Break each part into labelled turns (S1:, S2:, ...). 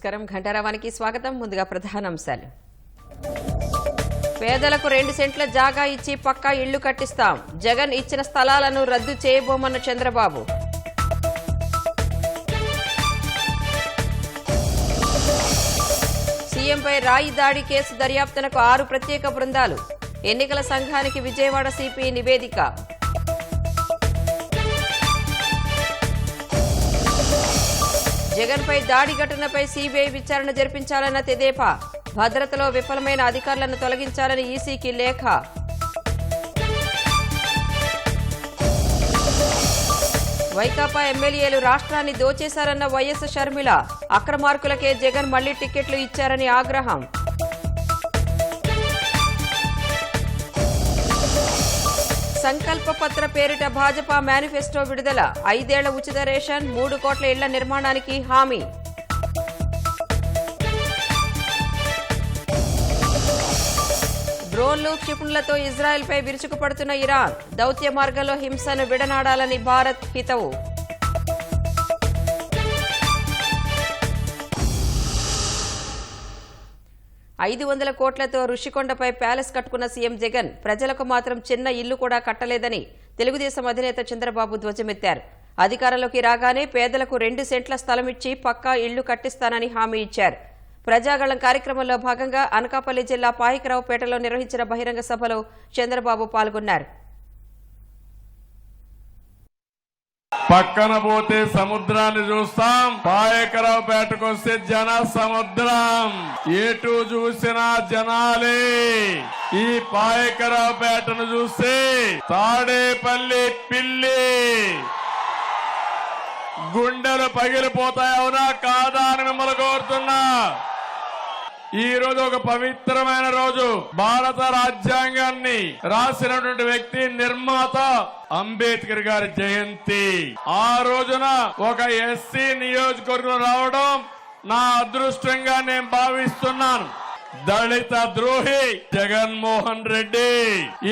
S1: నమస్కారం ఘంటారావానికి స్వాగతం. ముందుగా ప్రధానాంశాలు. పేదలకు 2 సెంట్ల జాగా ఇచ్చి పక్కా ఇళ్లు కట్టిస్తాం. జగన్ ఇచ్చిన స్థలాలను రద్దు చేయబోమన్న చంద్రబాబు. సీఎంపై రాయి దాడి కేసు దర్యాప్తునకు 6 ప్రత్యేక బృందాలు. ఎన్నికల సంఘానికి విజయవాడ సిపి నివేదిక. జగన్పై దాడి ఘటనపై సీబీఐ విచారణ జరిపించాలన్న తెదేపా. భద్రతలో విఫలమైన అధికారులను తొలగించాలని ఈసీకి లేఖ. వైకాపా ఎమ్మెల్యేలు రాష్ట్రాన్ని దోచేశారన్న వైఎస్ షర్మిల. అక్రమార్కులకే జగన్ మళ్లీ టికెట్లు ఇచ్చారని ఆగ్రహం. సంకల్ప పత్ర పేరిట భాజపా మేనిఫెస్టో విడుదల. 5 ఏళ్ల ఉచిత రేషన్, 3 కోట్ల ఇళ్ల నిర్మాణానికి హామీ. డ్రోన్లు, క్షిపణులతో ఇజ్రాయెల్పై విరుచుకుపడుతున్న ఇరాన్. దౌత్య మార్గంలో హింసను విడనాడాలని భారత్ హితవు. $500 కోట్లతో ఋషికొండపై ప్యాలెస్ కట్టుకున్న సీఎం జగన్ ప్రజలకు మాత్రం చిన్న ఇల్లు కూడా కట్టలేదని తెలుగుదేశం అధినేత చంద్రబాబు ధ్వజమెత్తారు. అధికారంలోకి రాగానే పేదలకు 2 సెంట్ల స్థలమిచ్చి పక్కా ఇళ్లు కట్టిస్తానని హామీ ఇచ్చారు. ప్రజాగళం కార్యక్రమంలో భాగంగా అనకాపల్లి జిల్లా పాయకరావుపేటలో నిర్వహించిన బహిరంగ సభలో చంద్రబాబు పాల్గొన్నారు.
S2: పక్కన పోతే సముద్రాన్ని చూస్తాం, పాయకరావుపేటకు వస్తే జన సముద్రం. ఎటు చూసినా జనాలే. ఈ పాయకరావుపేటను చూస్తే తాడేపల్లి పిల్లి గుండెలు పగిలిపోతాయి. అవునా కాదా అని మిమ్మల్ని కోరుతున్నా. ఈ రోజు ఒక పవిత్రమైన రోజు. భారత రాజ్యాంగాన్ని రాసినటువంటి వ్యక్తి నిర్మాత అంబేద్కర్ గారి జయంతి. ఆ రోజున ఒక ఎస్సీ నియోజకవర్గం రావడం నా అదృష్టంగా నేను భావిస్తున్నాను. దళిత ద్రోహి జగన్మోహన్ రెడ్డి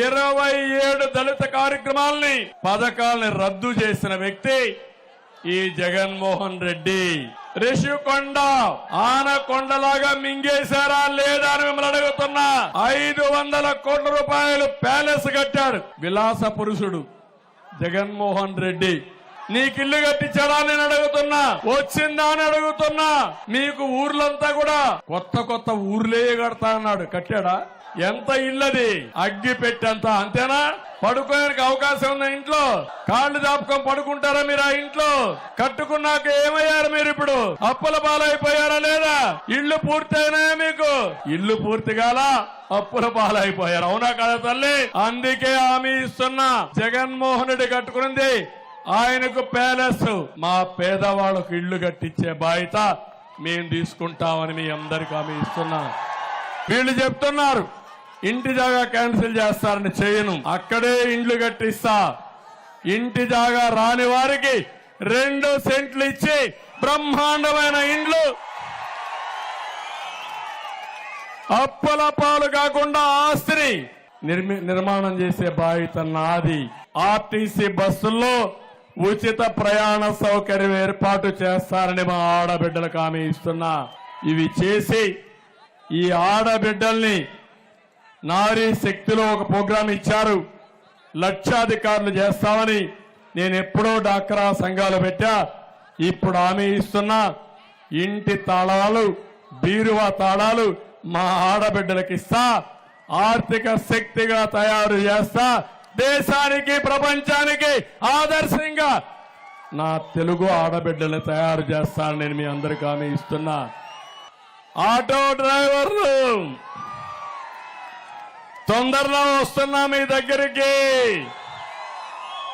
S2: 27 దళిత కార్యక్రమాల్ని, పథకాల్ని రద్దు చేసిన వ్యక్తి ఈ జగన్మోహన్ రెడ్డి. రిషికొండ ఆనకొండలాగా మింగేశారా లేదా అని మిమ్మల్ని అడుగుతున్నా. 500 కోట్ల రూపాయలు ప్యాలెస్ కట్టాడు విలాస పురుషుడు జగన్మోహన్ రెడ్డి. నీకిల్లు కట్టించాడా నేను అడుగుతున్నా. వచ్చిందా అని అడుగుతున్నా. మీకు ఊర్లంతా కూడా కొత్త ఊర్లే కడతా అన్నాడు. కట్టాడా? ఎంత ఇల్లది? అగ్గి పెట్టేంత. అంతేనా? పడుకోడానికి అవకాశం ఉన్న ఇంట్లో కాళ్ళు దాపుకొని పడుకుంటారా మీరు? ఆ ఇంట్లో కట్టుకున్నాక ఏమయ్యారు మీరు? ఇప్పుడు అప్పుల పాలైపోయారా లేదా? ఇల్లు పూర్తయినాయా మీకు? ఇల్లు పూర్తి కాలా, అప్పుల పాలైపోయారు. అవునా కదా తల్లి? అందుకే హామీ ఇస్తున్నా. జగన్మోహన్ రెడ్డి కట్టుకున్నది ఆయనకు ప్యాలెస్. మా పేదవాళ్ళకు ఇళ్లు కట్టించే బాధ్యత మేము తీసుకుంటామని మీ అందరికి హామీ ఇస్తున్నా. వీళ్ళు చెప్తున్నారు ఇంటి జాగా క్యాన్సిల్ చేస్తారని. చేయను. అక్కడే ఇండ్లు కట్టిస్తా. ఇంటి జాగా రాని వారికి 2 సెంట్లు ఇచ్చి బ్రహ్మాండమైన ఇండ్లు, అప్పుల పాలు కాకుండా ఆస్తిని నిర్మాణం చేసే బాధ్యత నాది. ఆర్టీసీ బస్సుల్లో ఉచిత ప్రయాణ సౌకర్యం ఏర్పాటు చేస్తారని మా ఆడబిడ్డలకు హామీ ఇస్తున్నా. ఇవి చేసి ఈ ఆడబిడ్డల్ని నారీ శక్తిలో ఒక ప్రోగ్రాం ఇచ్చారు. లక్షాధికారులు చేస్తామని నేను ఎప్పుడో డాక్రా సంఘాలు పెట్టా. ఇప్పుడు హామీ ఇస్తున్నా. ఇంటి తాళాలు, బీరువా తాళాలు మా ఆడబిడ్డలకు ఇస్తా. ఆర్థిక శక్తిగా తయారు చేస్తా. దేశానికి, ప్రపంచానికి ఆదర్శంగా నా తెలుగు ఆడబిడ్డల్ని తయారు చేస్తానని నేను మీ అందరికీ హామీ ఇస్తున్నా. ఆటో డ్రైవర్లు తొందరలో వస్తున్నా మీ దగ్గరికి.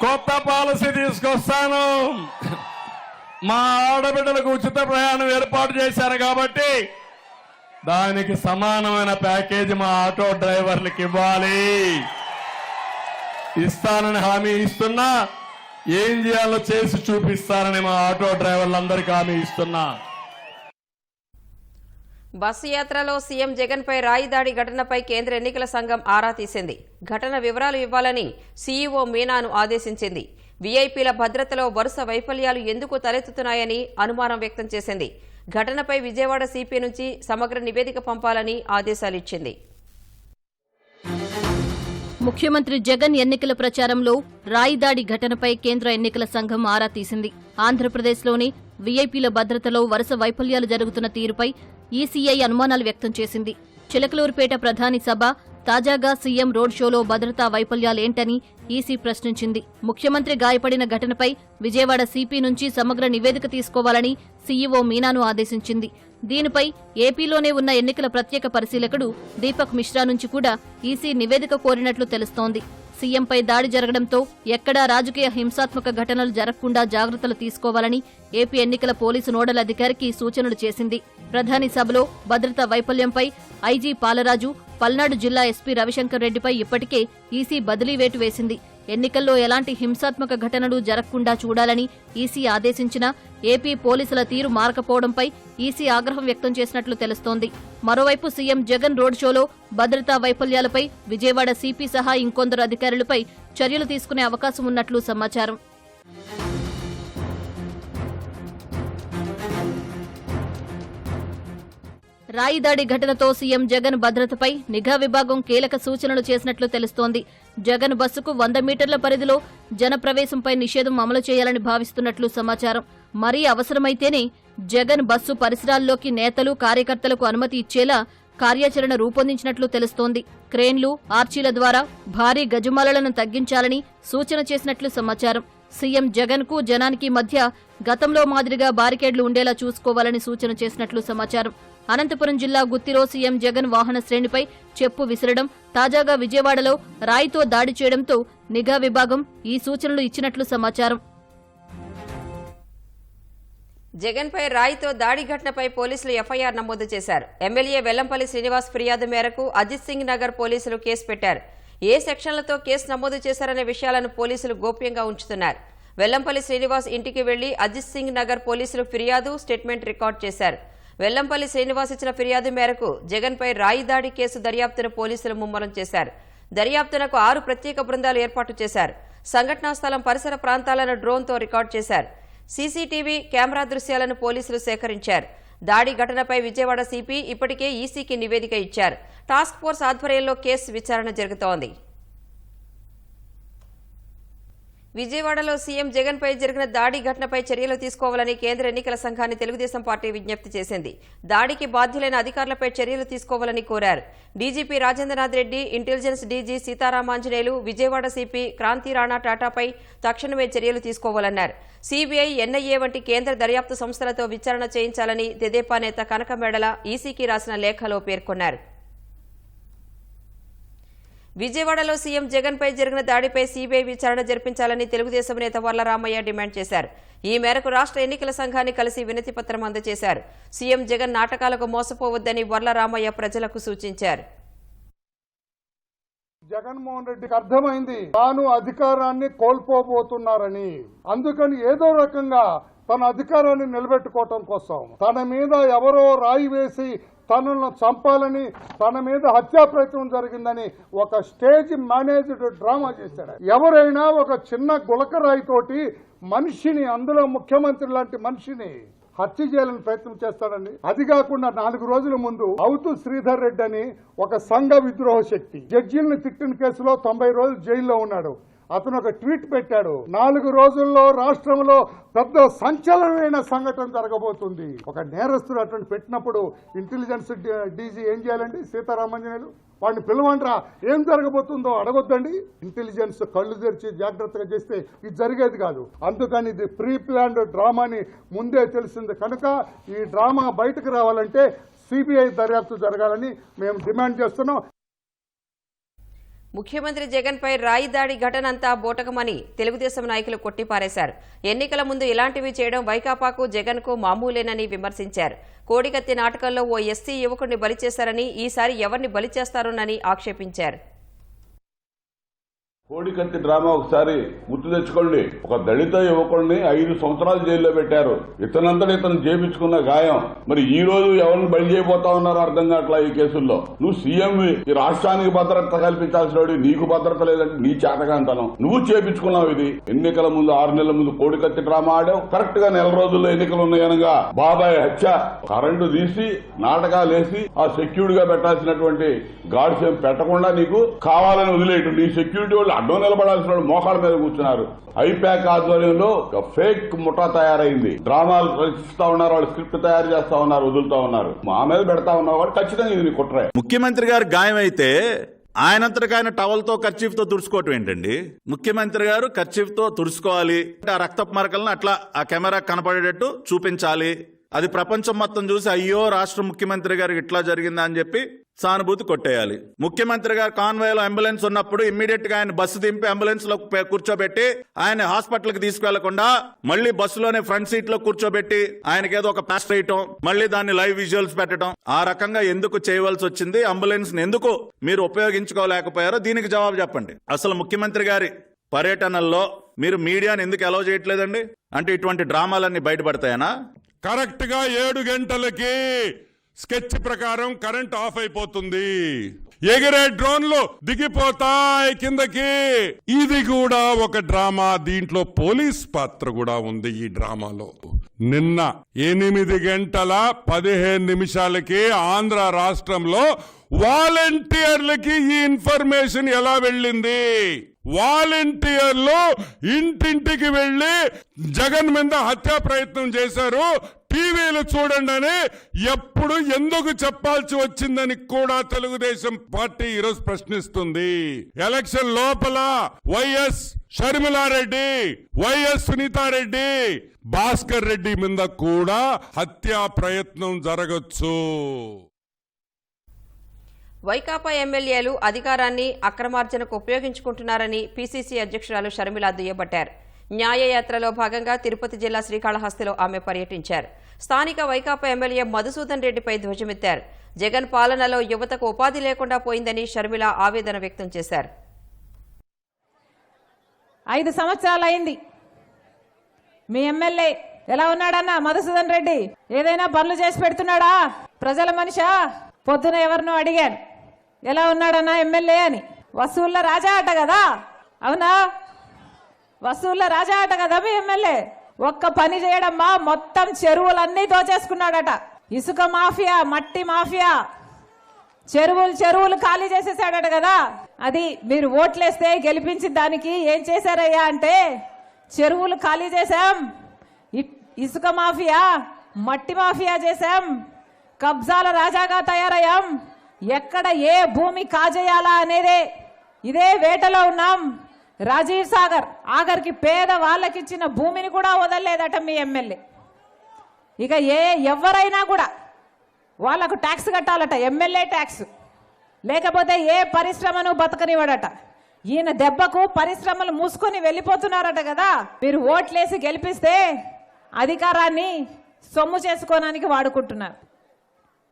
S2: కొత్త పాలసీ తీసుకొస్తాను. మా ఆడబిడ్డలకు ఉచిత ప్రయాణం ఏర్పాటు చేశాను కాబట్టి దానికి సమానమైన ప్యాకేజీ మా ఆటో డ్రైవర్లకు ఇవ్వాలి. ఇస్తానని హామీ ఇస్తున్నా. ఏం చేయాలో చేసి చూపిస్తానని మా ఆటో డ్రైవర్లందరికీ హామీ ఇస్తున్నా.
S1: బస్సు యాత్రలో సీఎం జగన్పై రాయి దాడి ఘటనపై కేంద్ర ఎన్నికల సంఘం ఆరా తీసింది. ఘటన వివరాలు ఇవ్వాలని సీఈఓ మీనాను ఆదేశించింది. వీఐపీల భద్రతలో వరుస వైఫల్యాలు ఎందుకు తలెత్తుతున్నాయని అనుమానం వ్యక్తం చేసింది. ఘటనపై విజయవాడ సిపి నుంచి సమగ్ర నివేదిక పంపాలని ఆదేశాలిచ్చింది.
S3: ముఖ్యమంత్రి జగన్ ఎన్నికల ప్రచారంలో రాయిదాడి ఘటనపై కేంద్ర ఎన్నికల సంఘం ఆరా తీసింది. ఆంధ్రప్రదేశ్లోని వీఐపీల భద్రతలో వరుస వైఫల్యాలు జరుగుతున్న తీరుపై ఈసీఐ అనుమానాలు వ్యక్తం చేసింది. చిలకలూరుపేట ప్రధాని సభ, తాజాగా సీఎం రోడ్ షోలో భద్రతా వైఫల్యాలేంటని ఈసీ ప్రశ్నించింది. ముఖ్యమంత్రి గాయపడిన ఘటనపై విజయవాడ సిపి నుంచి సమగ్ర నివేదిక తీసుకోవాలని సీఈఓ మీనాను ఆదేశించింది. దీనిపై ఏపీలోనే ఉన్న ఎన్నికల ప్రత్యేక పరిశీలకుడు దీపక్ మిశ్రా నుంచి కూడా ఈసీ నివేదిక కోరినట్లు తెలుస్తోంది. సీఎంపై దాడి జరగడంతో ఎక్కడా రాజకీయ హింసాత్మక ఘటనలు జరగకుండా జాగ్రత్తలు తీసుకోవాలని ఏపీ ఎన్నికల పోలీసు నోడల్ అధికారికి సూచనలు చేసింది. ప్రధాని సభలో భద్రతా వైఫల్యంపై ఐజీ పాలరాజు, పల్నాడు జిల్లా ఎస్పీ రవిశంకర్ రెడ్డిపై ఇప్పటికే ఈసీ బదిలీ వేటు వేసింది. ఎన్నికల్లో ఎలాంటి హింసాత్మక ఘటనలు జరగకుండా చూడాలని ఈసీ ఆదేశించినా ఏపీ పోలీసుల తీరు మారకపోవడంపై ఈసీ ఆగ్రహం వ్యక్తం చేసినట్లు తెలుస్తోంది. మరోవైపు సీఎం జగన్ రోడ్ షోలో భద్రతా వైఫల్యాలపై విజయవాడ సిపి సహా ఇంకొందరు అధికారులపై చర్యలు తీసుకునే అవకాశం ఉన్నట్లు సమాచారం. రాయిదాడి ఘటనతో సీఎం జగన్ భద్రతపై నిఘా విభాగం కీలక సూచనలు చేసినట్లు తెలుస్తోంది. జగన్ బస్సుకు 100 మీటర్ల పరిధిలో జనప్రవేశంపై నిషేధం అమలు చేయాలని భావిస్తున్నట్లు సమాచారం. మరీ అవసరమైతేనే జగన్ బస్సు పరిసరాల్లోకి నేతలు, కార్యకర్తలకు అనుమతి ఇచ్చేలా కార్యాచరణ రూపొందించినట్లు తెలుస్తోంది. క్రేన్లు, ఆర్చీల ద్వారా భారీ గజమాలను తగ్గించాలని సూచన చేసినట్లు సమాచారం. సీఎం జగన్ కు జనానికి మధ్య గతంలో మాదిరిగా బారికేడ్లు ఉండేలా చూసుకోవాలని సూచన చేసినట్లు సమాచారం. అనంతపురం జిల్లా గుత్తిలో సీఎం జగన్ వాహన శ్రేణిపై చెప్పు విసరడం, తాజాగా విజయవాడలో రాయితో దాడి చేయడంతో నిఘా విభాగం ఈ సూచనలు ఇచ్చినట్లు సమాచారం.
S1: జగన్పై రాయితో దాడి ఘటనపై పోలీసులు ఎఫ్ఐఆర్ నమోదు చేశారు. ఎమ్మెల్యే వెల్లంపల్లి శ్రీనివాస్ ఫిర్యాదు మేరకు అజిత్ సింగ్ నగర్ పోలీసులు కేసు పెట్టారు. ఏ సెక్షన్లతో కేసు నమోదు చేశారనే విషయాలను పోలీసులు గోప్యంగా ఉంచుతున్నారు. వెల్లంపల్లి శ్రీనివాస్ ఇంటికి వెళ్లి అజిత్ సింగ్ నగర్ పోలీసులు ఫిర్యాదు, స్టేట్మెంట్ రికార్డు చేశారు. వెల్లంపల్లి శ్రీనివాస్ ఇచ్చిన ఫిర్యాదు మేరకు జగన్పై రాయి దాడి కేసు దర్యాప్తును పోలీసులు ముమ్మరం చేశారు. దర్యాప్తునకు 6 ప్రత్యేక బృందాలు ఏర్పాటు చేశారు. సంఘటనా స్థలం పరిసర ప్రాంతాలను డ్రోన్తో రికార్డు చేశారు. సీసీటీవీ కెమెరా దృశ్యాలను పోలీసులు సేకరించారు. దాడి ఘటనపై విజయవాడ సిపి ఇప్పటికే ఈసీకి నివేదిక ఇచ్చారు. టాస్క్ ఫోర్స్ ఆధ్వర్యంలో కేసు విచారణ జరుగుతోంది. విజయవాడలో సీఎం జగన్పై జరిగిన దాడి ఘటనపై చర్యలు తీసుకోవాలని కేంద్ర ఎన్నికల సంఘాన్ని తెలుగుదేశం పార్టీ విజ్ఞప్తి చేసింది. దాడికి బాధ్యులైన అధికారులపై చర్యలు తీసుకోవాలని కోరారు. DGP Rajendranath Reddy, intelligence DG Seetharamanjaneyulu, Vijayawada CP Kranthi Rana టాటాపై తక్షణమే చర్యలు తీసుకోవాలన్నారు. సీబీఐ, ఎన్ఐఏ వంటి కేంద్ర దర్యాప్తు సంస్థలతో విచారణ చేయించాలని తెదేపా నేత కనకమేడల ఈసీకి రాసిన లేఖలో పేర్కొన్నారు. విజయవాడలో సీఎం జగన్పై జరిగిన దాడిపై సీబీఐ విచారణ జరిపించాలని తెలుగుదేశం నేత వర్లరామయ్య డిమాండ్ చేశారు. ఈ మేరకు రాష్ట్ర ఎన్నికల సంఘాన్ని కలిసి వినతిపత్రం అందజేశారు. సీఎం జగన్ నాటకాలకు మోసపోవద్దని వర్లరామయ్య ప్రజలకు సూచించారు.
S4: జగన్మోహన్ రెడ్డికి అర్థమైంది తాను అధికారాన్ని కోల్పోబోతున్నారని. అందుకని ఏదో రకంగా తన అధికారాన్ని నిలబెట్టుకోవటం కోసం తన మీద ఎవరో రాయి వేసి తనను చంపాలని, తన మీద హత్యా ప్రయత్నం జరిగిందని ఒక స్టేజ్ మేనేజ్డ్ డ్రామా చేశాడు. ఎవరైనా ఒక చిన్న గులకరాయితోటి మనిషిని, అందులో ముఖ్యమంత్రి లాంటి మనిషిని హత్య చేయాలని ప్రయత్నం చేస్తాడండి. అది కాకుండా 4 రోజుల ముందు అవుతు శ్రీధర్ రెడ్డి అని ఒక సంఘ విద్రోహ శక్తి జడ్జీలను తిట్టిన కేసులో 90 రోజులు జైల్లో ఉన్నాడు. అతను ఒక ట్వీట్ పెట్టాడు, 4 రోజుల్లో రాష్ట్రంలో పెద్ద సంచలనమైన సంఘటన జరగబోతుంది. ఒక నేరస్తుడు అటువంటి పెట్టినప్పుడు ఇంటెలిజెన్స్ డీజీ ఏం చేయాలండి? సీతారామాంజనేయులు వాడిని పిలవండ్రా, ఏం జరగబోతుందో అడగొద్దండి. ఇంటెలిజెన్స్ కళ్ళు తెరిచి జాగ్రత్తగా చేస్తే ఇది జరిగేది కాదు. అందుకని ఇది ప్రీ ప్లాన్డ్ డ్రామాని ముందే తెలిసింది కనుక ఈ డ్రామా బయటకు రావాలంటే సిబిఐ దర్యాప్తు జరగాలని మేము డిమాండ్ చేస్తున్నాం.
S1: ముఖ్యమంత్రి జగన్పై రాయి దాడి ఘటనంతా బోటకమని తెలుగుదేశం నాయకులు కొట్టిపారేశారు. ఎన్నికల ముందు ఇలాంటివి చేయడం వైకాపాకు, జగన్కు మామూలేనని విమర్శించారు. కోడికత్తి నాటకంలో ఓ ఎస్సీ యువకుడిని బలి చేశారని, ఈసారి ఎవరిని బలి చేస్తారోనని ఆక్షేపించారు.
S5: కోడికత్తి డ్రామా ఒకసారి గుర్తు తెచ్చుకోండి. ఒక దళిత యువకుడిని 5 సంవత్సరాలు జైల్లో పెట్టారు. ఇతనంతటి ఇతను చేపించుకున్న గాయం. మరి ఈ రోజు ఎవరిని బలి చేయబోతా ఉన్నారో అర్థం కావట్లా ఈ కేసుల్లో. నువ్వు సీఎం, ఈ రాష్ట్రానికి భద్రత కల్పించాల్సిన వాడు, నీకు భద్రత లేదంటే నీ చేతగాంతనం. నువ్వు చేపించుకున్నావు ఇది. ఎన్నికల ముందు 6 నెలల ముందు కోడికత్తి డ్రామా ఆడావు. కరెక్ట్ గా నెల రోజుల్లో ఎన్నికలు ఉన్నాయనగా బాబాయ్ హత్య, కరెంటు తీసి నాటకాలు వేసి ఆ సెక్యూరిటీ గా పెట్టాల్సినటువంటి గార్డ్స్ ఏం పెట్టకుండా నీకు కావాలని వదిలేయటం. నీ సెక్యూరిటీ వాళ్ళు అడ్డం నిలబడాల్సిన వాళ్ళు మోకాళ్ళ మీద కూర్చున్నారు. ఐపాక్ ఆధ్వర్యంలో ఫేక్ ముఠా తయారైంది. డ్రామాలు రచిస్తా ఉన్నారు, వాళ్ళు స్క్రిప్ట్ తయారు చేస్తా ఉన్నారు, వదులుతా ఉన్నారు. మా మీద పెడతా ఉన్నారు వాళ్ళు. ఖచ్చితంగా ఇది నీ కుట్రే.
S6: ముఖ్యమంత్రి గారు గాయం అయితే ఆయనంతటికి ఆయన టవల్తో కర్చీఫ్ తో తుడుచుకోవటం ఏంటండి? ముఖ్యమంత్రి గారు కర్చీఫ్ తో తుడుచుకోవాలి, ఆ రక్తపు మరకలను అట్లా ఆ కెమెరా కనపడేటట్టు చూపించాలి. అది ప్రపంచం మొత్తం చూసి అయ్యో రాష్ట్ర ముఖ్యమంత్రి గారికి ఇట్లా జరిగిందా అని చెప్పి సానుభూతి కొట్టేయాలి. ముఖ్యమంత్రి గారు కాన్వాయ్లో అంబులెన్స్ ఉన్నప్పుడు ఇమ్మీడియట్ గా ఆయన బస్సు దింపి అంబులెన్స్ లో కూర్చోబెట్టి ఆయన హాస్పిటల్ కి తీసుకెళ్లకుండా మళ్ళీ బస్సులోనే ఫ్రంట్ సీట్ లో కూర్చోబెట్టి ఆయనకి ఏదో ఒక ప్లాస్టర్ వేయటం, మళ్ళీ దాన్ని లైవ్ విజువల్స్ పెట్టడం, ఆ రకంగా ఎందుకు చేయవలసి వచ్చింది? అంబులెన్స్ ని ఎందుకు మీరు ఉపయోగించుకోలేకపోయారో దీనికి జవాబు చెప్పండి. అసలు ముఖ్యమంత్రి గారి పర్యటనల్లో మీరు మీడియాని ఎందుకు అలౌ చేయట్లేదండి? అంటే ఇటువంటి డ్రామాలన్నీ బయటపడతాయనా?
S7: కరెక్ట్ గా 7 గంటలకి స్కెచ్ ప్రకారం కరెంట్ ఆఫ్ అయిపోతుంది. ఎగిరే డ్రోన్లు దిగిపోతాయి కిందకి. ఇది కూడా ఒక డ్రామా. దీంట్లో పోలీస్ పాత్ర కూడా ఉంది ఈ డ్రామాలో. నిన్న 8 గంటల 15 నిమిషాలకి ఆంధ్ర రాష్ట్రంలో వాలంటీర్లకి ఈ ఇన్ఫర్మేషన్ ఎలా వెళ్ళింది? వాలంటీర్లు ఇంటింటికి వెళ్లి జగన్ మీద హత్యా ప్రయత్నం చేశారు, టీవీలు చూడండి అని ఎప్పుడు ఎందుకు చెప్పాల్సి వచ్చిందని కూడా తెలుగుదేశం పార్టీ ఈరోజు ప్రశ్నిస్తుంది. ఎలక్షన్ లోపల వైఎస్ షర్మిలారెడ్డి, వైఎస్ సునీతారెడ్డి, భాస్కర్ రెడ్డి మీద కూడా హత్యా ప్రయత్నం జరగచ్చు.
S1: వైకాపా ఎమ్మెల్యేలు అధికారాన్ని అక్రమార్జనకు ఉపయోగించుకుంటున్నారని పీసీసీ అధ్యక్షురాలు షర్మిల దుయ్యబట్టారు. న్యాయయాత్రలో భాగంగా తిరుపతి జిల్లా శ్రీకాళహస్తిలో ఆమె పర్యటించారు. స్థానిక వైకాపా ఎమ్మెల్యే మధుసూదన్ రెడ్డిపై ధ్వజమెత్తారు. జగన్ పాలనలో యువతకు ఉపాధి లేకుండా పోయిందని షర్మిల ఆవేదన వ్యక్తం చేశారు.
S8: 5 సంవత్సరాలైంది. మీ ఎమ్మెల్యే ఎలా ఉన్నాడన్నా మధుసూదన్ రెడ్డి? ఏదైనా పనులు చేసి పెడుతున్నాడా? ప్రజల మనిషా? పొద్దున ఎవరినో అడిగాను ఎలా ఉన్నాడన్నా ఎమ్మెల్యే అని. వసూళ్ల రాజా అట కదా, అవునా? వసూళ్ల రాజా అట కదా మీ ఎమ్మెల్యే. ఒక్క పని చేయడమ్మా, మొత్తం చెరువులన్నీ దోచేసుకున్నాడట. ఇసుక మాఫియా, మట్టి మాఫియా, చెరువులు ఖాళీ చేసేసాడట కదా. అది మీరు ఓట్లేస్తే గెలిపించిన దానికి ఏం చేశారయ్యా అంటే, చెరువులు ఖాళీ చేశాం, ఇసుక మాఫియా, మట్టి మాఫియా చేశాం, కబ్జాల రాజాగా తయారయ్యాం, ఎక్కడ ఏ భూమి కాజేయాలా అనేదే ఇదే వేటలో ఉన్నాం. రాజీవ్ సాగర్ ఆఖరికి పేద వాళ్ళకిచ్చిన భూమిని కూడా వదలలేదట మీ ఎమ్మెల్యే. ఇక ఎవరైనా కూడా వాళ్లకు ట్యాక్స్ కట్టాలట, ఎమ్మెల్యే ట్యాక్స్, లేకపోతే ఏ పరిశ్రమను బతకనివ్వడట. ఈయన దెబ్బకు పరిశ్రమలు మూసుకొని వెళ్ళిపోతున్నారట కదా. మీరు ఓట్లేసి గెలిపిస్తే అధికారాన్ని సొమ్ము చేసుకోవడానికి వాడుకుంటున్నారు.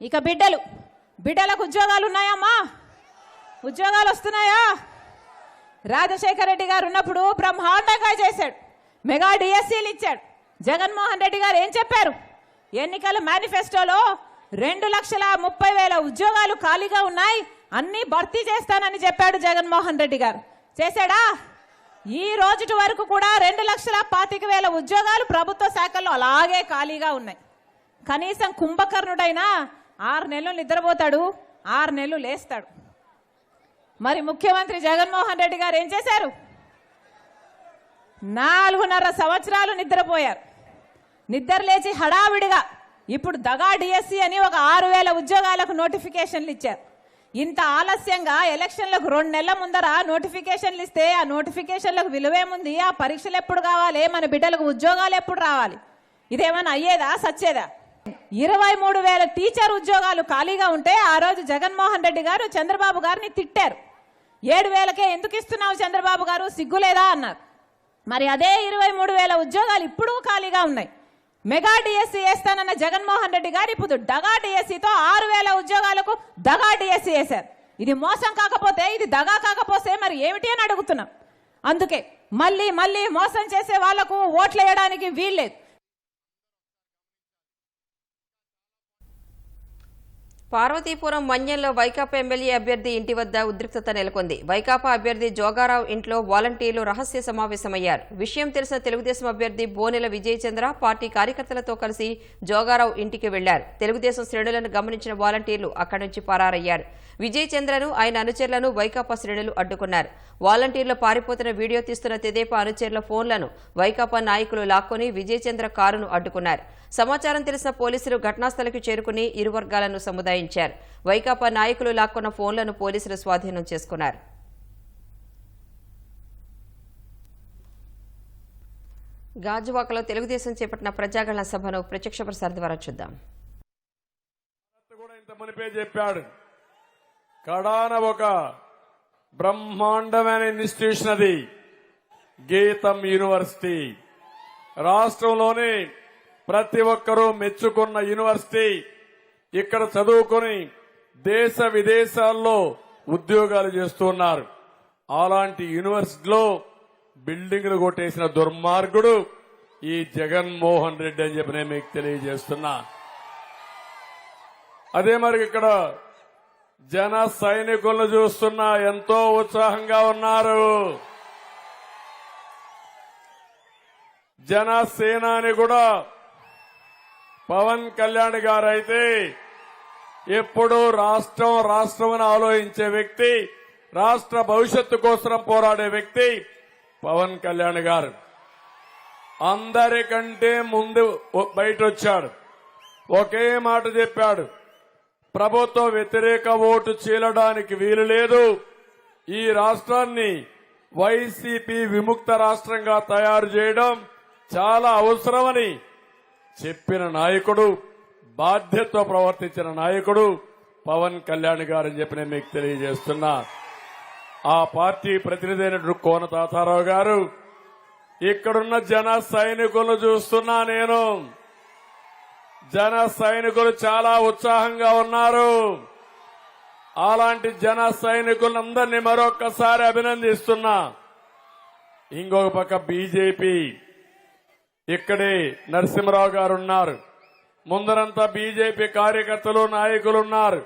S8: ఇక బిడ్డలకు ఉద్యోగాలు ఉన్నాయమ్మా? ఉద్యోగాలు వస్తున్నాయా? రాజశేఖర రెడ్డి గారు ఉన్నప్పుడు బ్రహ్మాండంగా చేశాడు, మెగా డిఎస్సీలు ఇచ్చాడు. జగన్మోహన్ రెడ్డి గారు ఏం చెప్పారు? ఎన్నికల మేనిఫెస్టోలో 2,30,000 ఉద్యోగాలు ఖాళీగా ఉన్నాయి, అన్ని భర్తీ చేస్తానని చెప్పాడు జగన్మోహన్ రెడ్డి గారు. చేశాడా? ఈ రోజు వరకు కూడా 2,25,000 ఉద్యోగాలు ప్రభుత్వ శాఖల్లో అలాగే ఖాళీగా ఉన్నాయి. కనీసం కుంభకర్ణుడైనా 6 నెలలు నిద్రపోతాడు, 6 నెలలు లేస్తాడు. మరి ముఖ్యమంత్రి జగన్మోహన్ రెడ్డి గారు ఏం చేశారు? 4.5 సంవత్సరాలు నిద్రపోయారు. నిద్ర లేచి హడావిడిగా ఇప్పుడు దగా డిఎస్సి అని ఒక 6,000 ఉద్యోగాలకు నోటిఫికేషన్లు ఇచ్చారు. ఇంత ఆలస్యంగా ఎలక్షన్లకు 2 నెలల ముందర నోటిఫికేషన్లు ఇస్తే ఆ నోటిఫికేషన్లకు విలువేముంది? ఆ పరీక్షలు ఎప్పుడు కావాలి? మన బిడ్డలకు ఉద్యోగాలు ఎప్పుడు రావాలి? ఇదేమైనా అయ్యేదా? సచ్చేదా? 23,000 టీచర్ ఉద్యోగాలు ఖాళీగా ఉంటే ఆ రోజు జగన్మోహన్ రెడ్డి గారు చంద్రబాబు గారిని తిట్టారు. 7,000కే ఎందుకు ఇస్తున్నావు చంద్రబాబు గారు, సిగ్గులేదా అన్నారు. మరి అదే 23,000 ఉద్యోగాలు ఇప్పుడు ఖాళీగా ఉన్నాయి. మెగా డిఎస్సీ వేస్తానన్న జగన్మోహన్ రెడ్డి గారు ఇప్పుడు దగా డిఎస్సీతో 6,000 ఉద్యోగాలకు దగా డిఎస్సీ వేశారు. ఇది మోసం కాకపోతే, ఇది దగా కాకపోతే మరి ఏమిటి అని అడుగుతున్నాం. అందుకే మళ్ళీ మళ్ళీ మోసం చేసే వాళ్లకు ఓట్లు వేయడానికి వీల్లేదు.
S1: పార్వతీపురం మన్యంలో వైకాపా ఎమ్మెల్యే అభ్యర్థి ఇంటి వద్ద ఉద్రిక్తత నెలకొంది. వైకాపా అభ్యర్థి జోగారావు ఇంట్లో వాలంటీర్లు రహస్య సమావేశమయ్యారు. విషయం తెలిసిన తెలుగుదేశం అభ్యర్థి బోనెల విజయచంద్ర పార్టీ కార్యకర్తలతో కలిసి జోగారావు ఇంటికి వెళ్లారు. తెలుగుదేశం శ్రేణులను గమనించిన వాలంటీర్లు అక్కడి నుంచి పరారయ్యారు. విజయచంద్రను ఆయన అనుచరులను వైకాపా శ్రేణులు అడ్డుకున్నారు. వాలంటీర్లు పారిపోతున్న వీడియో తీస్తున్న తెదేపా అనుచరుల ఫోన్లను వైకాపా నాయకులు లాక్కొని విజయచంద్ర కారును అడ్డుకున్నారు. సమాచారం తెలిసిన పోలీసులు ఘటనాస్థలికి చేరుకుని ఇరు వర్గాలను సముదాయించారు. వైకాపా నాయకులు లాక్కున్న ఫోన్లను పోలీసులు స్వాధీనం చేసుకున్నారు. గాజువాకలో తెలుగుదేశం చేపట్టిన ప్రజాగళ సభను ప్రత్యక్ష ప్రసారం ద్వారా చూద్దాం.
S2: చెప్పాడు కడాన ఒక బ్రహ్మాండమైన ఇన్స్టిట్యూషన్ అది గీతం యూనివర్సిటీ. రాష్ట్రంలోని ప్రతి ఒక్కరూ మెచ్చుకున్న యూనివర్సిటీ. ఇక్కడ చదువుకొని దేశ విదేశాల్లో ఉద్యోగాలు చేస్తున్నారు. అలాంటి యూనివర్సిటీలో బిల్డింగ్లు కొట్టేసిన దుర్మార్గుడు ఈ జగన్మోహన్ రెడ్డి అని చెప్పి నేను మీకు తెలియజేస్తున్నా. అదే మరి ఇక్కడ జన సైనికులను చూస్తున్నా ఎంతో ఉత్సాహంగా ఉన్నారు. జనసేనాని కూడా పవన్ కళ్యాణ్ గారు అయితే ఎప్పుడూ రాష్ట్రం అని ఆలోచించే వ్యక్తి, రాష్ట్ర భవిష్యత్తు కోసం పోరాడే వ్యక్తి పవన్ కళ్యాణ్ గారు. అందరికంటే ముందు బయట వచ్చాడు. ఒకే మాట చెప్పాడు, ప్రభుత్వ వ్యతిరేక ఓటు చీలడానికి వీలు లేదు, ఈ రాష్ట్రాన్ని వైసీపీ విముక్త రాష్ట్రంగా తయారు చేయడం చాలా అవసరమని చెప్పిన నాయకుడు, బాధ్యతతో ప్రవర్తించిన నాయకుడు పవన్ కళ్యాణ్ గారని చెప్పి నేను మీకు తెలియజేస్తున్నా. ఆ పార్టీ ప్రతినిధి అయిన కోన తాతారావు గారు, ఇక్కడున్న జన సైనికులను చూస్తున్నా నేను. జన సైనికులు చాలా ఉత్సాహంగా ఉన్నారు. అలాంటి జన సైనికులందరినీ మరొక్కసారి అభినందిస్తున్నా. ఇంకొక పక్క బీజేపీ, ఇక్కడే నరసింహరావు గారు ఉన్నారు. ముందరంతా బీజేపీ కార్యకర్తలు, నాయకులున్నారు.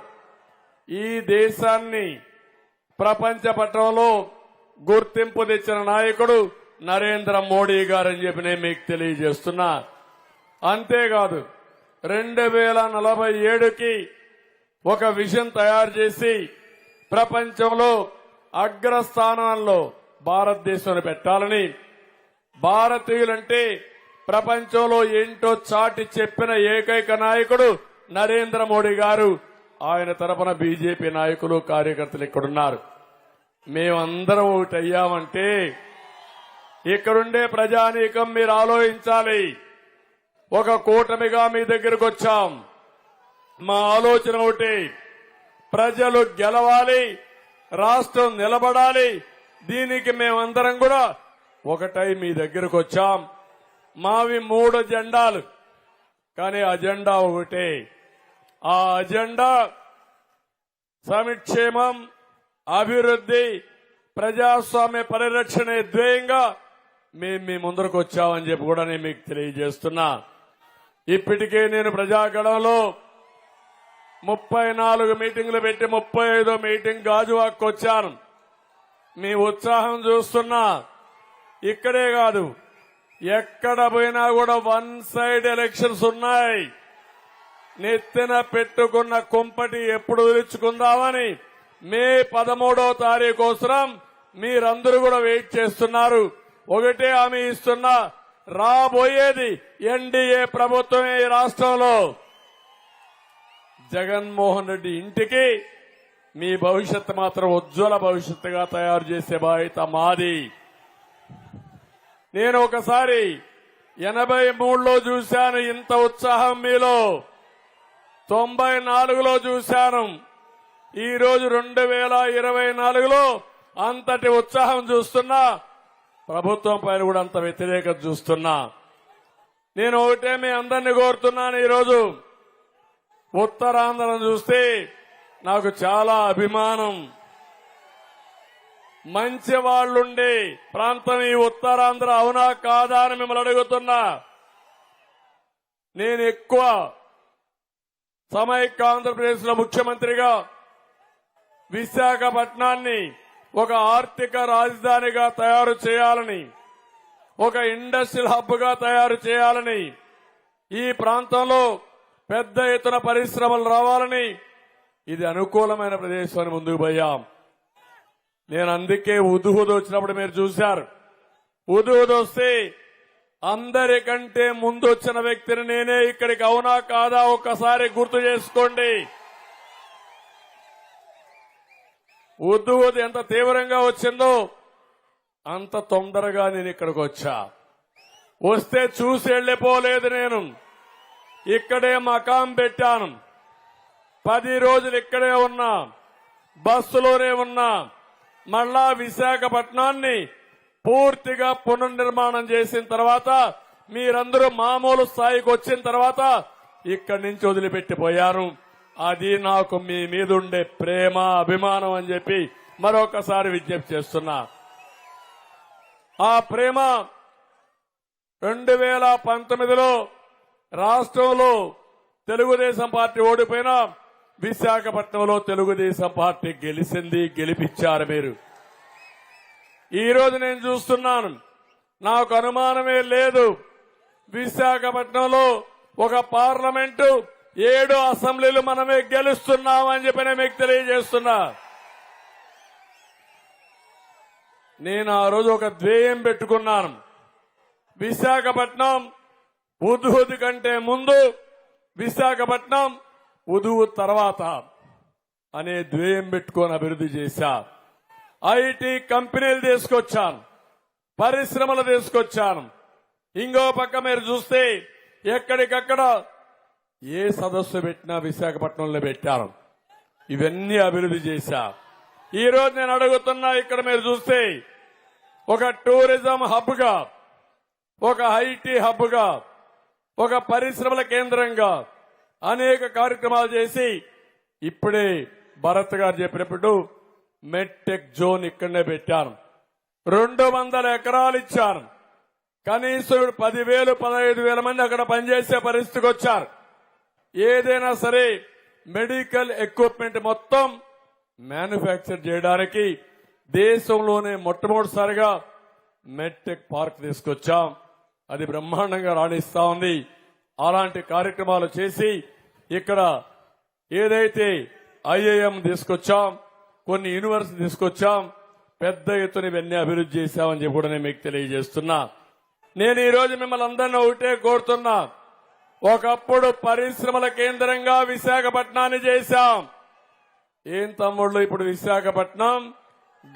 S2: ఈ దేశాన్ని ప్రపంచ పటంలో గుర్తింపు తెచ్చిన నాయకుడు నరేంద్ర మోడీ గారని చెప్పి నేను మీకు తెలియజేస్తున్నా. అంతేకాదు 2047కి ఒక విజన్ తయారు చేసి ప్రపంచంలో అగ్రస్థానంలో భారతదేశాన్ని పెట్టాలని, భారతీయులంటే ప్రపంచంలో ఏంటో చాటి చెప్పిన ఏకైక నాయకుడు నరేంద్ర మోడీ గారు. ఆయన తరపున బీజేపీ నాయకులు, కార్యకర్తలు ఇక్కడున్నారు. మేమందరం ఒకటి అయ్యామంటే ఇక్కడుండే ప్రజానీకం మీరు ఆలోచించాలి. ఒక కూటమిగా మీ దగ్గరకు వచ్చాం. మా ఆలోచన ఒకటి, ప్రజలు గెలవాలి, రాష్ట్రం నిలబడాలి. దీనికి మేమందరం కూడా ఒకటై మీ దగ్గరకు వచ్చాం. మావి 3 జెండాలు, కానీ అజెండా ఒకటే. ఆ అజెండా సంక్షేమం, అభివృద్ధి, ప్రజాస్వామ్య పరిరక్షణ ధ్యేయంగా మేము మీ ముందరకు వచ్చామని చెప్పి కూడా నేను మీకు తెలియజేస్తున్నా. ఇప్పటికే నేను ప్రజాగళంలో 34 మీటింగులు పెట్టి 35వ మీటింగ్ గాజువాక్ వచ్చాను. మీ ఉత్సాహం చూస్తున్నా. ఇక్కడే కాదు, ఎక్కడ పోయినా కూడా 1 సైడ్ ఎలక్షన్స్ ఉన్నాయి. నెత్తిన పెట్టుకున్న కుంపటి ఎప్పుడు వదిలించుకుందామని మే 13వ తారీఖు కోసం మీరందరూ కూడా వెయిట్ చేస్తున్నారు. ఒకటే హామీ ఇస్తున్నా, రాబోయేది ఎన్డీఏ ప్రభుత్వమే. ఈ రాష్ట్రంలో జగన్మోహన్ రెడ్డి ఇంటికి మీ భవిష్యత్తు మాత్రం ఉజ్వల భవిష్యత్తుగా తయారు చేసే బాధ్యత మాది. నేను ఒకసారి 83లో చూశాను ఇంత ఉత్సాహం మీలో, 94లో చూశాను. ఈ రోజు 2024లో అంతటి ఉత్సాహం చూస్తున్నా. ప్రభుత్వం పైన కూడా అంత వ్యతిరేకత చూస్తున్నా. నేను ఒకటే మీ అందరినీ కోరుతున్నాను. ఈరోజు ఉత్తరాంధ్రను చూస్తే నాకు చాలా అభిమానం. మంచి వాళ్ళుండే ప్రాంతం ఈ ఉత్తరాంధ్ర అవునా కాదా అని మిమ్మల్ని అడుగుతున్నా. నేను ఎక్కువ సమైక్య ఆంధ్రప్రదేశ్ లో ముఖ్యమంత్రిగా విశాఖపట్నాన్ని ఒక ఆర్థిక రాజధానిగా తయారు చేయాలని, ఒక ఇండస్ట్రియల్ హబ్ గా తయారు చేయాలని, ఈ ప్రాంతంలో పెద్ద ఎత్తున పరిశ్రమలు రావాలని, ఇది అనుకూలమైన ప్రదేశాన్ని ముందుకు పోయాం. నేను అందుకే ఉదుహుదు వచ్చినప్పుడు మీరు చూశారు. ఉదుహుదు వస్తే అందరికంటే ముందు వచ్చిన వ్యక్తిని నేనే. ఇక్కడికి అవునా కాదా ఒక్కసారి గుర్తు చేసుకోండి. ఉదుహుదు ఎంత తీవ్రంగా వచ్చిందో అంత తొందరగా నేను ఇక్కడికి వచ్చా. వస్తే చూసి వెళ్లిపోలేదు. నేను ఇక్కడే మకాం పెట్టాను. 10 రోజులు ఇక్కడే ఉన్నా, బస్సులోనే ఉన్నా. మళ్ళా విశాఖపట్నాన్ని పూర్తిగా పునర్నిర్మాణం చేసిన తర్వాత, మీరందరూ మామూలు స్థాయికి వచ్చిన తర్వాత ఇక్కడి నుంచి వదిలిపెట్టిపోయారు. అది నాకు మీ మీద ఉండే ప్రేమ, అభిమానం అని చెప్పి మరొకసారి విజ్ఞప్తి చేస్తున్నా. ఆ ప్రేమ 2019లో రాష్ట్రంలో తెలుగుదేశం పార్టీ ఓడిపోయినా విశాఖపట్నంలో తెలుగుదేశం పార్టీ గెలిచింది, గెలిపించారు మీరు. ఈ రోజు నేను చూస్తున్నాను, నాకు అనుమానమే లేదు, విశాఖపట్నంలో ఒక పార్లమెంటు 7 అసెంబ్లీలు మనమే గెలుస్తున్నామని చెప్పి నేను మీకు తెలియజేస్తున్నా. నేను ఆ రోజు ఒక ధ్యేయం పెట్టుకున్నాను. విశాఖపట్నం ఉదుహుదు కంటే ముందు, విశాఖపట్నం ఉదుహుదు తర్వాత అనే ధ్యేయం పెట్టుకొని అభివృద్ధి చేశా. ఐటీ కంపెనీలు తీసుకొచ్చాను, పరిశ్రమలు తీసుకొచ్చాను. ఇంకో పక్క మీరు చూస్తే ఎక్కడికక్కడ ఏ సదస్సు పెట్టినా విశాఖపట్నంలో పెట్టాను. ఇవన్నీ అభివృద్ధి చేశా. ఈ రోజు నేను అడుగుతున్నా, ఇక్కడ మీరు చూస్తే ఒక టూరిజం హబ్ గా, ఒక ఐటీ హబ్ గా, ఒక పరిశ్రమల కేంద్రంగా అనేక కార్యక్రమాలు చేసి, ఇప్పుడే భరత్ గారు చెప్పినప్పుడు మెడ్టెక్ జోన్ ఇక్కడనే పెట్టాను. 200 ఎకరాలు ఇచ్చాను. కనీసం 10,000, 15,000 మంది అక్కడ పనిచేసే పరిస్థితికి వచ్చారు. ఏదైనా సరే మెడికల్ ఎక్విప్మెంట్ మొత్తం మ్యానుఫ్యాక్చర్ చేయడానికి దేశంలోనే మొట్టమొదటిసారిగా మెడ్టెక్ పార్క్ తీసుకొచ్చాం. అది బ్రహ్మాండంగా రాణిస్తా ఉంది. అలాంటి కార్యక్రమాలు చేసి ఇక్కడ ఏదైతే ఐఐఎం తీసుకొచ్చాం, కొన్ని యూనివర్సిటీ తీసుకొచ్చాం, పెద్ద ఎత్తున ఇవన్నీ అభివృద్ధి చేశామని చెప్పి కూడా నేను మీకు తెలియజేస్తున్నా. నేను ఈ రోజు మిమ్మల్ని అందరినీ ఒకటే కోరుతున్నా, ఒకప్పుడు పరిశ్రమల కేంద్రంగా విశాఖపట్నాన్ని చేశాం. ఏం తమ్ముళ్ళు, ఇప్పుడు విశాఖపట్నం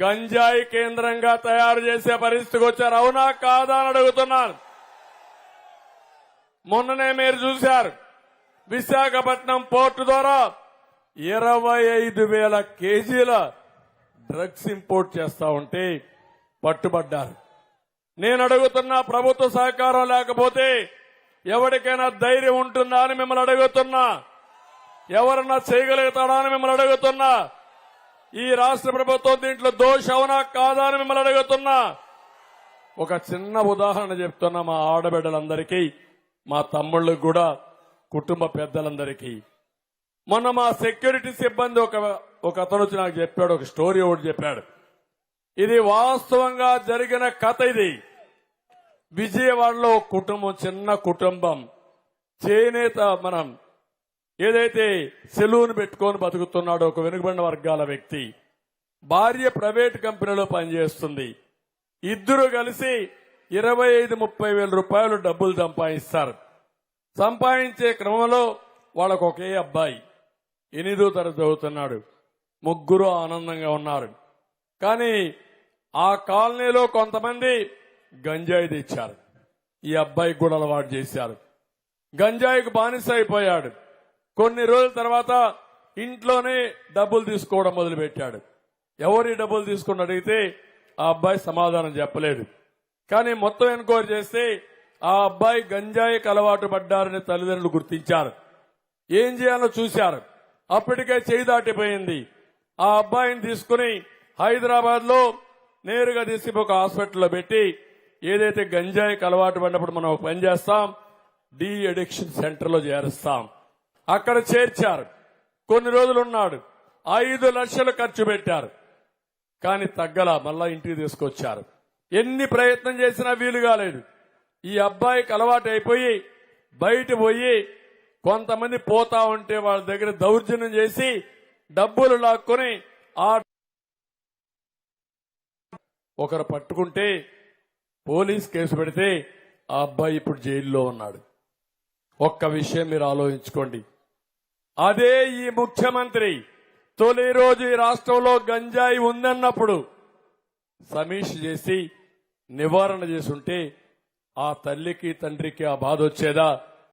S2: గంజాయి కేంద్రంగా తయారు చేసే పరిస్థితికి వచ్చారు. అవునా కాదా అని అడుగుతున్నాను. మొన్ననే మీరు చూశారు, విశాఖపట్నం పోర్టు ద్వారా 25,000 కేజీల డ్రగ్స్ ఇంపోర్ట్ చేస్తా ఉంటే పట్టుబడ్డారు. నేను అడుగుతున్నా, ప్రభుత్వ సహకారం లేకపోతే ఎవరికైనా ధైర్యం ఉంటుందా అని మిమ్మల్ని అడుగుతున్నా. ఎవరన్నా చేయగలుగుతాడా అని మిమ్మల్ని అడుగుతున్నా. ఈ రాష్ట్ర ప్రభుత్వం దీంట్లో దోషం అవునా కాదా అని మిమ్మల్ని అడుగుతున్నా. ఒక చిన్న ఉదాహరణ చెప్తున్నా మా ఆడబిడ్డలందరికీ, మా తమ్ముళ్ళకు కూడా, కుటుంబ పెద్దలందరికీ. మొన్న మా సెక్యూరిటీ సిబ్బంది ఒక అతను వచ్చి నాకు చెప్పాడు, ఒక స్టోరీ ఒకటి చెప్పాడు. ఇది వాస్తవంగా జరిగిన కథ. ఇది విజయవాడలో ఒక కుటుంబం, చిన్న కుటుంబం, చేనేత, మనం ఏదైతే సెలూన్ పెట్టుకొని బతుకుతున్నాడో ఒక వెనుకబడిన వర్గాల వ్యక్తి, భార్య ప్రైవేట్ కంపెనీలో పనిచేస్తుంది. ఇద్దరు కలిసి 25-30 వేల రూపాయలు డబ్బులు సంపాదిస్తారు. సంపాదించే క్రమంలో వాళ్ళకు ఒకే అబ్బాయి 8వ తరగతి చదువుతున్నాడు. ముగ్గురు ఆనందంగా ఉన్నారు. కానీ ఆ కాలనీలో కొంతమంది గంజాయి తెచ్చారు. ఈ అబ్బాయికి కూడా అలవాటు చేశారు. గంజాయికి బానిస అయిపోయాడు. కొన్ని రోజుల తర్వాత ఇంట్లోనే డబ్బులు తీసుకోవడం మొదలుపెట్టాడు. ఎవరి డబ్బులు తీసుకుని అడిగితే ఆ అబ్బాయి సమాధానం చెప్పలేదు. కానీ మొత్తం ఎన్క్వైరీ చేస్తే ఆ అబ్బాయి గంజాయికి అలవాటు పడ్డారని తల్లిదండ్రులు గుర్తించారు. ఏం చేయాలో చూశారు. అప్పటికే చేయి దాటిపోయింది. ఆ అబ్బాయిని తీసుకుని హైదరాబాద్ లో నేరుగా తీసుకు ఒక హాస్పిటల్లో పెట్టి ఏదైతే గంజాయికి అలవాటు పడినప్పుడు మనం ఒక పని చేస్తాం, డి అడిక్షన్ సెంటర్లో చేరుస్తాం. అక్కడ చేర్చారు. కొన్ని రోజులు ఉన్నాడు. 5 లక్షలు ఖర్చు పెట్టారు. కానీ తగ్గలా, మళ్ళా ఇంటికి తీసుకొచ్చారు. ఎన్ని ప్రయత్నం చేసినా వీలు కాలేదు. ఈ అబ్బాయికి అలవాటు అయిపోయి బయట పోయి కొంతమంది పోతా ఉంటే వాళ్ళ దగ్గర దౌర్జన్యం చేసి డబ్బులు లాక్కొని ఒకరు పట్టుకుంటే పోలీస్ కేసు పెడితే ఆ అబ్బాయి ఇప్పుడు జైల్లో ఉన్నాడు. ఒక్క విషయం మీరు ఆలోచించుకోండి. అదే ఈ ముఖ్యమంత్రి తొలి రోజు ఈ రాష్ట్రంలో గంజాయి ఉందన్నప్పుడు సమీక్ష చేసి నివారణ చేసుంటే ఆ తల్లికి తండ్రికి ఆ బాధ వచ్చేదా?